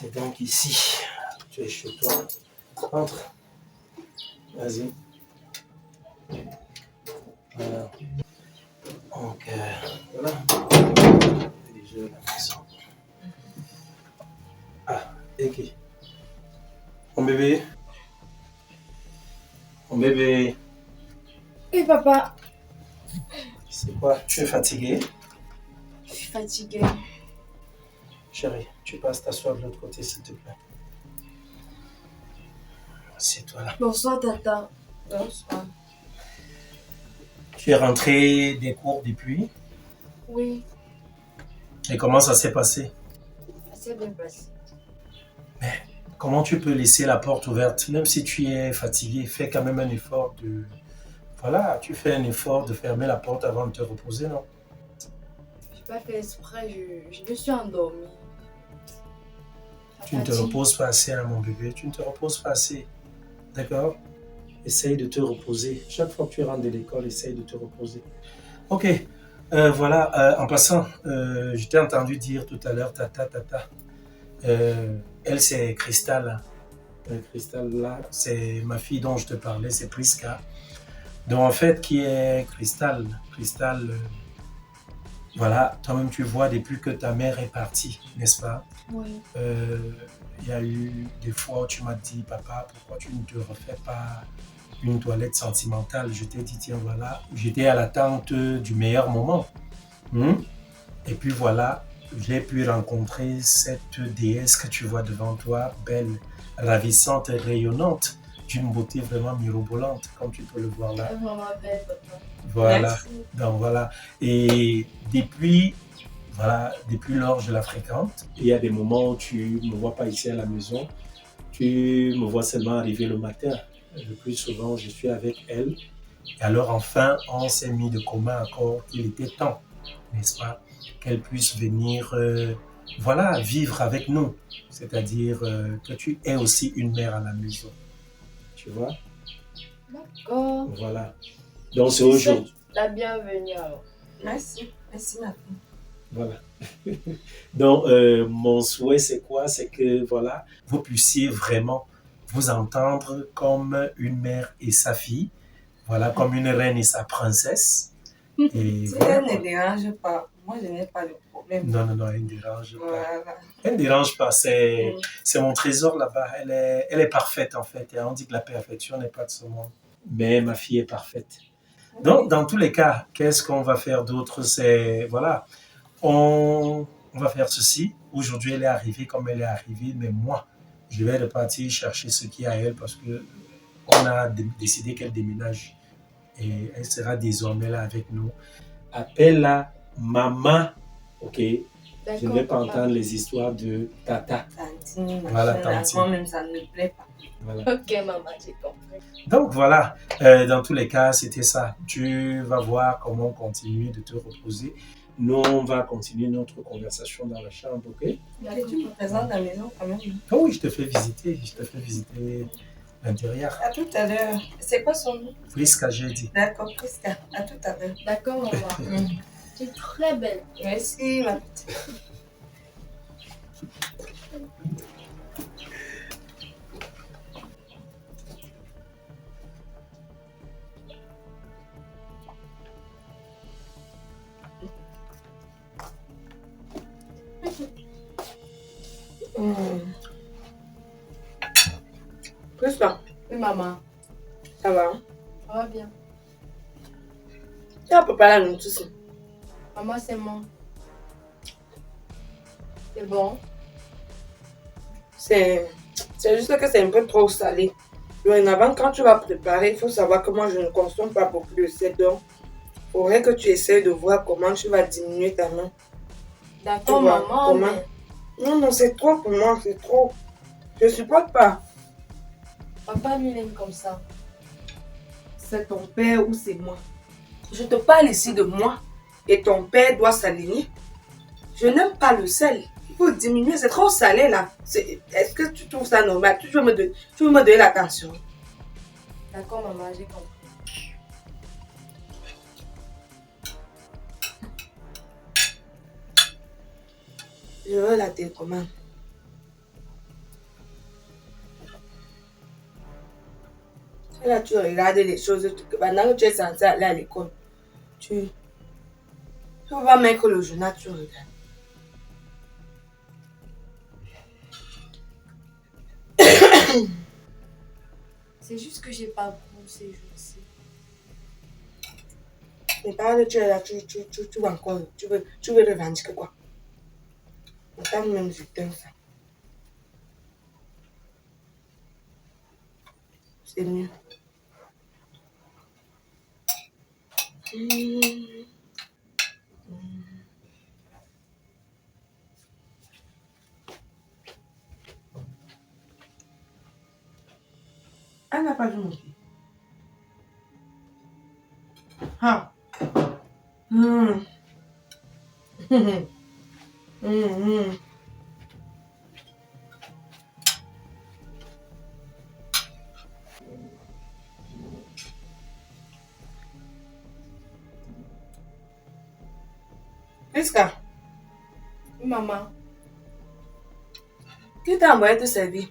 C'est donc ici. Tu es chez toi. Entre. Vas-y. Voilà. Donc, voilà. Déjà la maison. Ah, ok. Mon bébé. Mon bébé. Oui, papa. C'est quoi? Tu es fatigué? Je suis fatiguée. Chérie, tu passes t'asseoir de l'autre côté, s'il te plaît. Assieds-toi là. Bonsoir, tata. Bonsoir. Tu es rentré des cours depuis? Oui, Et comment ça s'est passé? ça s'est bien passé. Comment tu peux laisser la porte ouverte? Même si tu es fatigué, fais quand même un effort de... Voilà, tu fais un effort de fermer la porte avant de te reposer, non? Je n'ai pas fait exprès, je me suis endormie. Tu ne te reposes pas assez, hein, mon bébé. Tu ne te reposes pas assez. D'accord? Essaye de te reposer. Chaque fois que tu rentres de l'école, essaye de te reposer. Ok. Voilà. En passant, je t'ai entendu dire tout à l'heure, tata. Elle, c'est Cristal. Hein. Cristal, là, c'est ma fille dont je te parlais, c'est Priska. Donc, en fait, qui est Cristal? Cristal, voilà, toi-même, tu vois depuis que ta mère est partie, n'est-ce pas? Oui. Il y a eu des fois où tu m'as dit, papa, pourquoi tu ne te refais pas une toilette sentimentale? Je t'ai dit, tiens, voilà, j'étais à l'attente du meilleur moment. Et puis voilà, j'ai pu rencontrer cette déesse que tu vois devant toi, belle, ravissante et rayonnante, d'une beauté vraiment mirobolante, comme tu peux le voir là. Elle est vraiment belle, papa. Voilà, Merci. donc voilà. Et depuis, voilà, depuis lors, je la fréquente. Il y a des moments où tu ne me vois pas ici à la maison, tu me vois seulement arriver le matin. Le plus souvent, je suis avec elle. Et alors enfin, on s'est mis de commun accord qu'il était temps, n'est-ce pas, qu'elle puisse venir, voilà, vivre avec nous. C'est-à-dire que tu es aussi une mère à la maison. Tu vois? D'accord. Voilà. Donc c'est aujourd'hui. La bienvenue alors. Merci. Merci, ma fille. Voilà. Donc, mon souhait, c'est quoi? C'est que, voilà, vous puissiez vraiment vous entendre comme une mère et sa fille, voilà, comme une reine et sa princesse. Et Si voilà, elle quoi. ne dérange pas, moi je n'ai pas de problème. Non, elle ne dérange pas. Voilà. Elle ne dérange pas, c'est mon trésor là-bas. Elle est parfaite, en fait. Et on dit que la perfection n'est pas de ce monde. Mais ma fille est parfaite. Donc, dans tous les cas, qu'est-ce qu'on va faire d'autre? C'est, voilà, on va faire ceci. Aujourd'hui, elle est arrivée comme elle est arrivée, mais moi, je vais repartir chercher ce qui est à elle parce que on a décidé qu'elle déménage et elle sera désormais là avec nous. Appelle-la maman, ok? Je ne vais pas entendre les histoires de tata. Tantine, Voilà, machin, là, tantine. moi-même ça ne me plaît pas. Voilà. Ok, maman, j'ai compris. Donc voilà, dans tous les cas, c'était ça. Tu vas voir comment continuer de te reposer. Nous, on va continuer notre conversation dans la chambre, ok? Et tu me présentes la maison quand même. Oh oui, je te fais visiter l'intérieur. À tout à l'heure. C'est quoi son nom? Priska, j'ai dit. D'accord, Priska. À tout à l'heure. D'accord, maman. Tu es très belle. Merci, ma petite. Priska, Oui, maman. ça va? Hein? Ça va bien. Tu as préparé la nourriture. Maman, c'est bon. C'est bon. C'est juste que c'est un peu trop salé. Dorénavant, quand tu vas préparer, il faut savoir que moi je ne consomme pas beaucoup de sel. Donc, il faudrait que tu essaies de voir comment tu vas diminuer ta main. D'accord, Tu vois, maman. comment? Mais... Non, c'est trop pour moi, c'est trop. Je supporte pas. Papa lui aime comme ça. C'est ton père ou c'est moi? Je te parle ici de moi. Et ton père doit s'aligner. Je n'aime pas le sel. Il faut diminuer, c'est trop salé là. Est-ce que tu trouves ça normal? Tu veux me donner l'attention? D'accord, maman, j'ai compris. Je veux la télécommande. Et là, tu regardes les choses pendant que tu es censé aller à l'école. Tu vas mettre le journal, tu regardes. C'est juste que j'ai pas goût ces jours-ci. Mais pendant que tu es là, tu vas encore, tu veux revendiquer quoi? Attends, même je t'aime ça. C'est mieux. Elle n'a pas vu mon pied. Ah. Priska, Oui, maman. qui t'a envoyé te servir?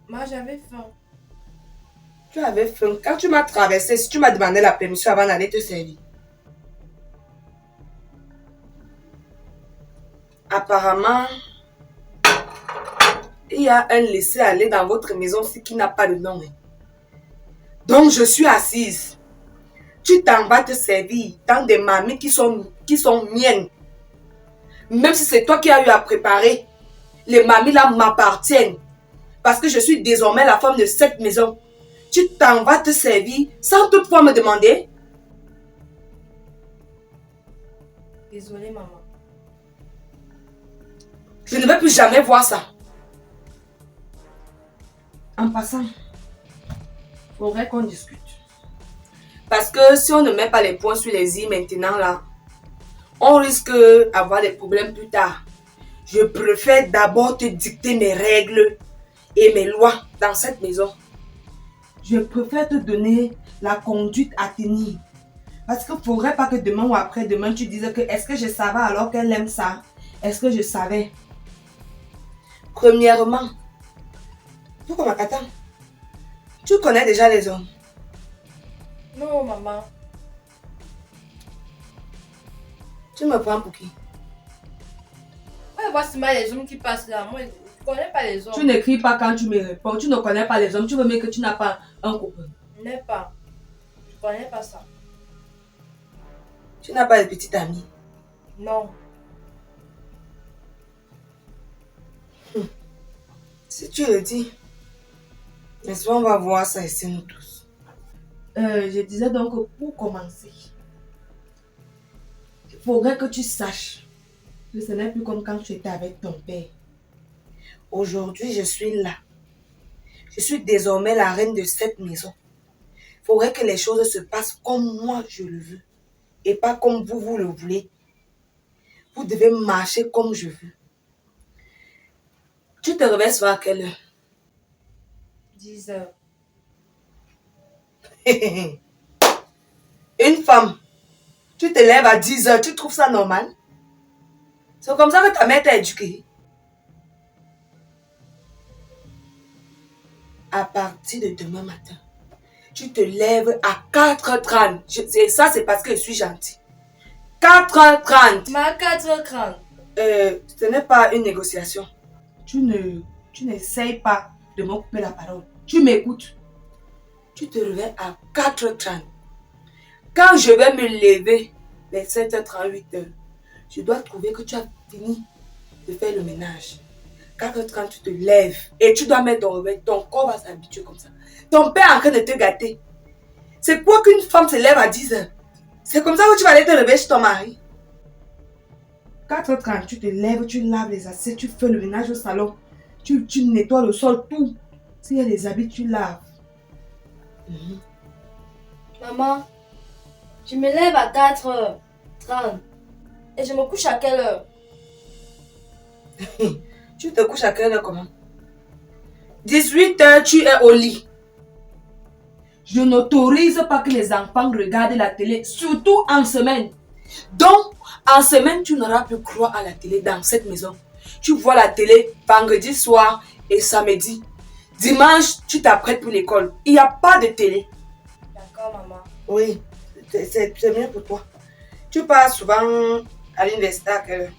Moi, j'avais faim. Tu avais faim. Quand tu m'as traversé, si tu m'as demandé la permission avant d'aller te servir. Apparemment, il y a un laisser-aller dans votre maison-ci qui n'a pas de nom. Donc, je suis assise. Tu t'en vas te servir dans des mamies qui sont miennes. Même si c'est toi qui as eu à préparer, les mamies là m'appartiennent. Parce que je suis désormais la femme de cette maison. Tu t'en vas te servir sans toutefois me demander. Désolée, maman. Je ne veux plus jamais voir ça. En passant, il faudrait qu'on discute. Parce que si on ne met pas les points sur les i maintenant là, on risque d'avoir des problèmes plus tard. Je préfère d'abord te dicter mes règles et mes lois dans cette maison. Je préfère te donner la conduite à tenir. Parce qu'il ne faudrait pas que demain ou après-demain, tu dises que est-ce que je savais alors qu'elle aime ça? Est-ce que je savais? Premièrement, pourquoi Makata? Tu connais déjà les hommes? Non, maman. Tu me prends pour qui? Ouais, voici les hommes qui passent là. Moi, je ne connais pas les hommes. Tu n'écris pas quand tu me réponds. Tu ne connais pas les hommes. Tu veux dire que tu n'as pas un copain. Je n'ai pas. Je ne connais pas ça. Tu n'as pas de petite amie. Non. Si tu le dis, n'est-ce pas, on va voir ça ici nous tous. Je disais donc que pour commencer, il faudrait que tu saches que ce n'est plus comme quand tu étais avec ton père. Aujourd'hui, je suis là. Je suis désormais la reine de cette maison. Il faudrait que les choses se passent comme moi je le veux et pas comme vous le voulez. Vous devez marcher comme je veux. Tu te réveilles soir à quelle heure? 10 heures. Une femme, tu te lèves à 10 heures, tu trouves ça normal? C'est comme ça que ta mère t'a éduqué. À partir de demain matin, tu te lèves à 4h30. Ça, c'est parce que je suis gentille. 4h30. Ma 4h30. Ce n'est pas une négociation. Tu n'essayes pas de me couper la parole. Tu m'écoutes. Tu te réveilles à 4h30. Quand je vais me lever, les 7h30, 8h, je dois trouver que tu as fini de faire le ménage. 4h30, tu te lèves et tu dois mettre ton réveil. Ton corps va s'habituer comme ça. Ton père est en train de te gâter. C'est quoi qu'une femme se lève à 10h? C'est comme ça que tu vas aller te réveiller chez ton mari. 4h30, tu te lèves, tu laves les assiettes, tu fais le ménage au salon. Tu nettoies le sol, tout. S'il y a des habits, tu laves. Maman, je me lève à 4h30 et je me couche à quelle heure? Tu te couches à quelle heure comment? 18h, tu es au lit. Je n'autorise pas que les enfants regardent la télé, surtout en semaine. Donc, en semaine, tu n'auras plus droit à la télé dans cette maison. Tu vois la télé vendredi soir et samedi. Dimanche, tu t'apprêtes pour l'école. Il n'y a pas de télé. D'accord, maman. Oui, c'est bien pour toi. Tu pars souvent à l'université à quelle heure?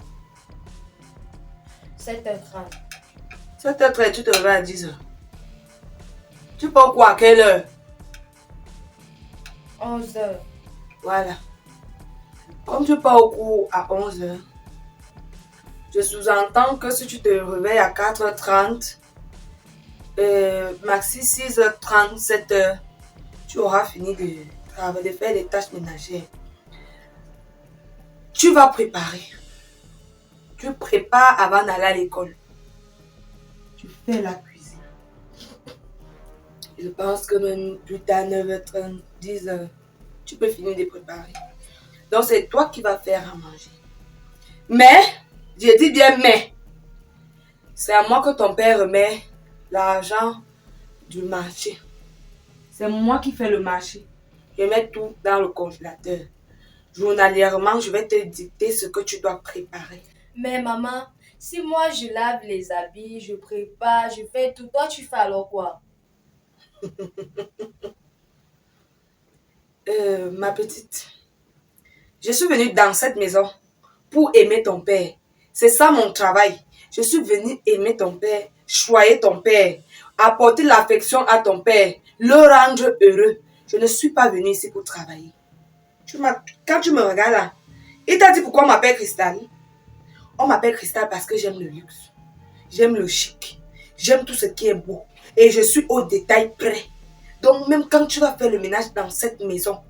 7h30. 7h30, tu te réveilles à 10h. Tu pars quoi à quelle heure? 11h. Voilà. Comme tu pars au cours à 11h, je sous-entends que si tu te réveilles à 4h30, maxi 6h30, 7h, tu auras fini de faire les tâches ménagères. Tu vas préparer. Tu prépares avant d'aller à l'école. Tu fais la cuisine. Je pense que même plus tard, 9h30, 10h, tu peux finir de préparer. Donc, c'est toi qui vas faire à manger. Mais, je dis bien mais, c'est à moi que ton père remet l'argent du marché. C'est moi qui fais le marché. Je mets tout dans le congélateur. Journalièrement, je vais te dicter ce que tu dois préparer. Mais maman, si moi je lave les habits, je prépare, je fais tout, toi tu fais alors quoi? Ma petite, je suis venue dans cette maison pour aimer ton père. C'est ça mon travail. Je suis venue aimer ton père, choyer ton père, apporter l'affection à ton père, le rendre heureux. Je ne suis pas venue ici pour travailler. Quand tu me regardes là, il t'a dit pourquoi on m'appelle Cristal? On m'appelle Cristal parce que j'aime le luxe. J'aime le chic. J'aime tout ce qui est beau. Et je suis au détail près. Donc même quand tu vas faire le ménage dans cette maison,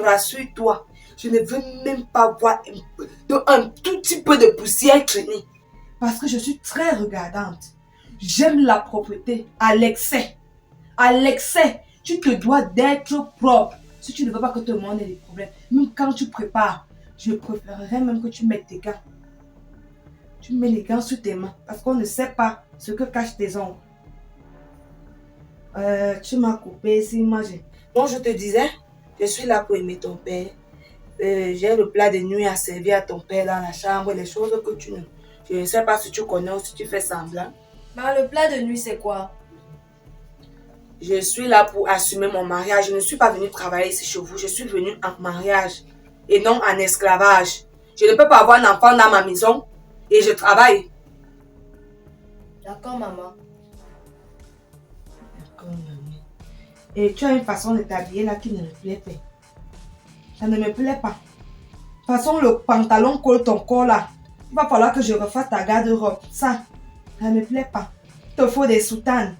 rassure-toi, je ne veux même pas voir un tout petit peu de poussière traîner. Parce que je suis très regardante. J'aime la propreté à l'excès. À l'excès, tu te dois d'être propre. Si tu ne veux pas que tout le monde ait des problèmes, même quand tu prépares, je préférerais même que tu mettes tes gants. Tu mets les gants sur tes mains parce qu'on ne sait pas ce que cachent tes ongles. Tu m'as coupé, si moi j'ai... Donc je te disais, je suis là pour aimer ton père. J'ai le plat de nuit à servir à ton père dans la chambre, les choses que tu ne... Je ne sais pas si tu connais ou si tu fais semblant. Mais le plat de nuit c'est quoi? Je suis là pour assumer mon mariage. Je ne suis pas venue travailler ici chez vous. Je suis venue en mariage et non en esclavage. Je ne peux pas avoir un enfant dans ma maison et je travaille. D'accord, maman. D'accord, maman. Et tu as une façon de t'habiller là qui ne me plaît pas. Ça ne me plaît pas. De toute façon, le pantalon colle ton corps là. Il va falloir que je refasse ta garde-robe. Ça ne me plaît pas. Il te faut des soutanes.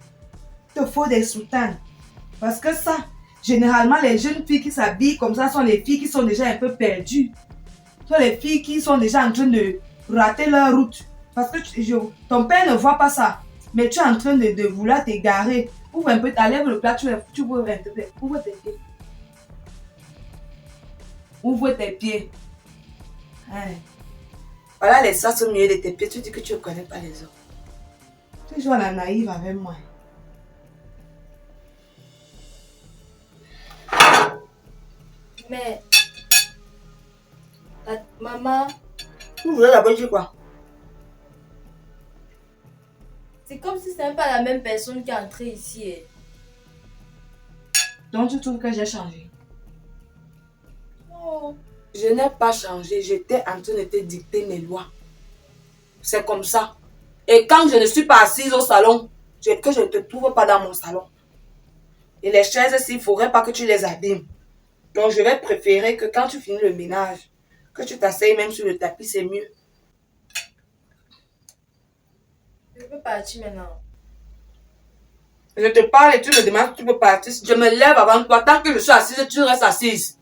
Il te faut des soutanes. Parce que ça, généralement, les jeunes filles qui s'habillent comme ça sont les filles qui sont déjà un peu perdues. Sont les filles qui sont déjà en train de rater leur route. Parce que ton père ne voit pas ça. Mais tu es en train de vouloir t'égarer. Ouvre un peu, t'enlèves le plat, tu ouvres un peu. Ouvre tes pieds. Ouvre tes pieds. Hein. Voilà les sas au milieu de tes pieds. Tu dis que tu ne connais pas les autres. Tu joues à la naïve avec moi. Mais... maman... Vous voulez d'abord dire quoi? C'est comme si c'est même pas la même personne qui est entrée ici. Donc tu trouves que j'ai changé? Non. Je n'ai pas changé. J'étais en train de te dicter mes lois. C'est comme ça. Et quand je ne suis pas assise au salon, que je ne te trouve pas dans mon salon. Et les chaises, il ne faudrait pas que tu les abîmes. Donc je vais préférer que quand tu finis le ménage, que tu t'asseyes même sur le tapis, c'est mieux. Je peux partir maintenant. Je te parle et tu me demandes si tu peux partir. Je me lève avant toi. Tant que je suis assise, tu restes assise.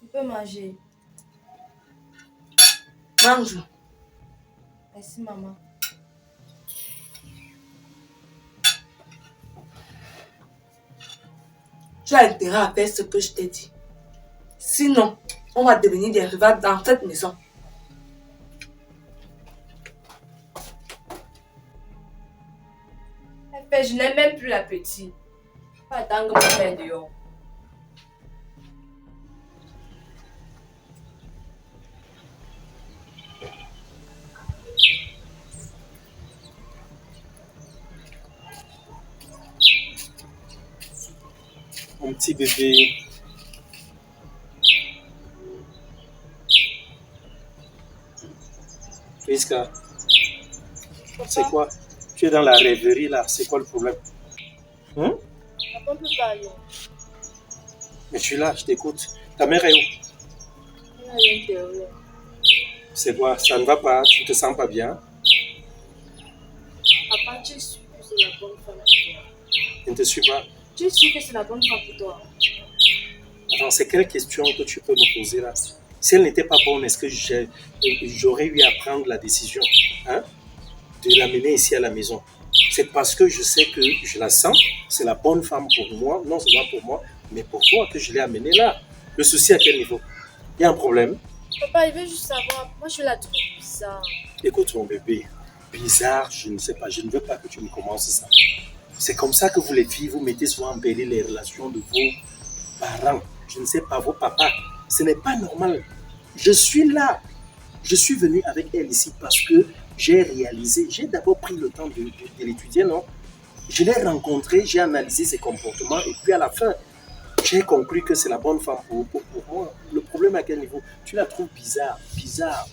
Tu peux manger. Mange. Merci, maman. Tu as intérêt à faire ce que je t'ai dit. Sinon, on va devenir des rivales dans cette maison. Je n'aime même plus la petite. Pas attendre que mon père dehors. Mon petit bébé. Priska, c'est quoi? Tu es dans la rêverie là, c'est quoi le problème? Papa peut parler. Mais tu es là, je t'écoute. Ta mère est où? Elle est à l'intérieur. C'est quoi? Ça ne va pas? Tu te sens pas bien? Papa, tu es sûr que c'est la bonne femme pour toi? Je ne te suis pas. Tu es sûr que c'est la bonne femme pour toi? Attends, c'est quelle question que tu peux me poser là? Si elle n'était pas bonne, est-ce que j'aurais eu à prendre la décision de l'amener ici à la maison? C'est parce que je sais que je la sens, c'est la bonne femme pour moi, non seulement pour moi, mais pour toi que je l'ai amenée là. Le souci à quel niveau? Il y a un problème? Papa, il veut juste savoir. Moi, je la trouve bizarre. Écoute mon bébé, bizarre, je ne sais pas, je ne veux pas que tu me commences ça. C'est comme ça que vous les filles, vous mettez souvent en péril les relations de vos parents. Je ne sais pas, vos papas. Ce n'est pas normal. Je suis là. Je suis venu avec elle ici parce que j'ai réalisé, j'ai d'abord pris le temps de l'étudier, non? Je l'ai rencontrée, j'ai analysé ses comportements et puis à la fin, j'ai compris que c'est la bonne femme pour moi. Le problème à quel niveau? Tu la trouves bizarre, bizarre.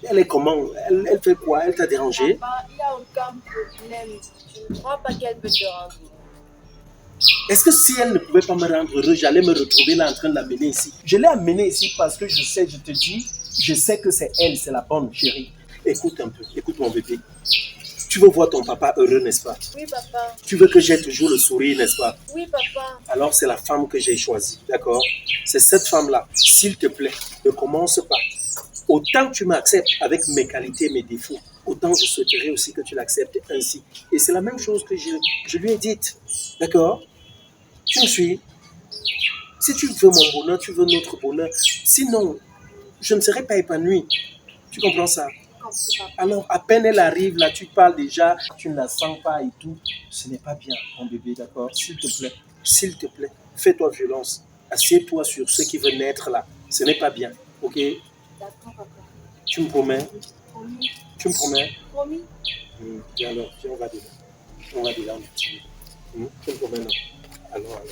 Elle est comment? Elle fait quoi? Elle t'a dérangé? Papa, il n'y a aucun problème. Je ne crois pas qu'elle peut te rendre. Est-ce que si elle ne pouvait pas me rendre heureux, j'allais me retrouver là en train de l'amener ici? Je l'ai amenée ici parce que je sais, je te dis, je sais que c'est elle, c'est la bonne chérie. Écoute un peu, écoute mon bébé. Tu veux voir ton papa heureux, n'est-ce pas? Oui, papa. Tu veux que j'ai toujours le sourire, n'est-ce pas? Oui, papa. Alors c'est la femme que j'ai choisie, d'accord? C'est cette femme-là. S'il te plaît, ne commence pas. Autant tu m'acceptes avec mes qualités, mes défauts, autant je souhaiterais aussi que tu l'acceptes ainsi. Et c'est la même chose que je lui ai dite, d'accord? Tu me suis? Si tu veux mon bonheur, tu veux notre bonheur. Sinon, je ne serai pas épanoui. Tu comprends ça? Alors, à peine elle arrive, là, tu parles déjà, tu ne la sens pas et tout. Ce n'est pas bien, mon bébé, d'accord? S'il te plaît, fais-toi violence. Assieds-toi sur ce qui veut naître là. Ce n'est pas bien, ok? D'accord, papa. Tu me promets? Promis. Tu me promets? Promis. Et alors, viens, on va dedans. On va dedans, mon petit. Tu me promets, non? Alors.